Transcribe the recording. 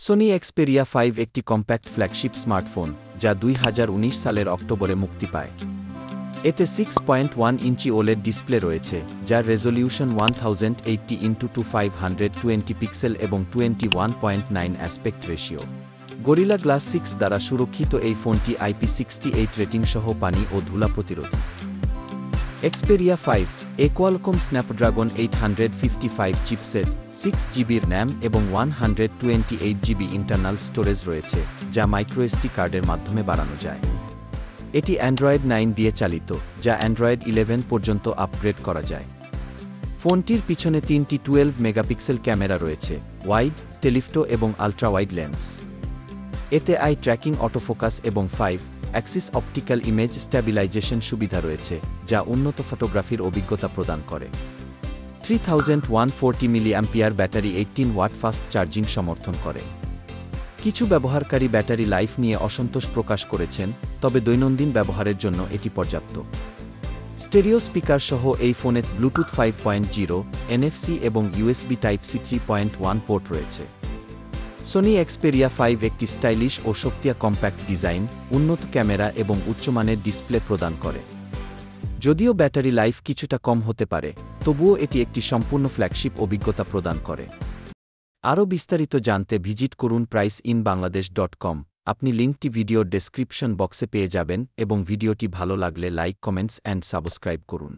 Sony Xperia 5 একটি compact flagship smartphone যা 2019 সালের অক্টোবরে মুক্তি পায়। এতে 6.1 ইঞ্চি ওলেড ডিসপ্লে রয়েছে, যার রেজোলিউশন 1080x2520 পিক্সেল এবং 21.9 অ্যাসপেক্ট রেশিও। গরিলা গ্লাস 6 দ্বারা সুরক্ষিত এই ফোনটি IP68 রেটিং সহ পানি ও ধুলা প্রতিরোধী। এক্সপেরিয়া 5 এ Qualcomm Snapdragon 855 chipset, 6GB RAM এবং 128GB ইন্টারনাল স্টোরেজ রয়েছে, যা মাইক্রোএসডি কার্ডের মাধ্যমে বাড়ানো যায়। এটি অ্যান্ড্রয়েড 9 দিয়ে চালিত, যা অ্যান্ড্রয়েড 11 পর্যন্ত আপগ্রেড করা যায়। ফোনটির পিছনে 3টি 12 মেগাপিক্সেল ক্যামেরা রয়েছে, ওয়াইড, টেলিফটো এবং আল্ট্রা ওয়াইড লেন্স। এতে আই ট্র্যাকিং, অটোফোকাস এবং 5 অ্যাক্সিস অপটিক্যাল ইমেজ স্ট্যাবিলাইজেশন সুবিধা রয়েছে, যা উন্নত ফটোগ্রাফির অভিজ্ঞতা প্রদান করে। 3140 mAh battery 18 watt fast charging সমর্থন করে। কিছু ব্যবহারকারী ব্যাটারি লাইফ নিয়ে অসন্তোষ প্রকাশ করেছেন, তবে দৈনন্দিন ব্যবহারের জন্য এটি পর্যাপ্ত। স্টেরিও স্পিকার সহ এই ফোনে ব্লুটুথ 5.0, NFC এবং USB Type-C 3.1 পোর্ট রয়েছে। সোনি এক্সপেরিয়া 5 একটি স্টাইলিশ ও শক্তিশালী কম্প্যাক্ট ডিজাইন, উন্নত ক্যামেরা এবং উচ্চমানের ডিসপ্লে প্রদান করে। যদিও ব্যাটারি লাইফ কিছুটা কম হতে পারে, তবুও এটি একটি সম্পূর্ণ ফ্ল্যাগশিপ অভিজ্ঞতা প্রদান করে। আরও বিস্তারিত জানতে ভিজিট করুন priceinbangladesh.com। আপনি লিঙ্কটি ভিডিওর ডেসক্রিপশন বক্সে পেয়ে যাবেন এবং ভিডিওটি ভালো লাগলে লাইক, কমেন্টস অ্যান্ড সাবস্ক্রাইব করুন।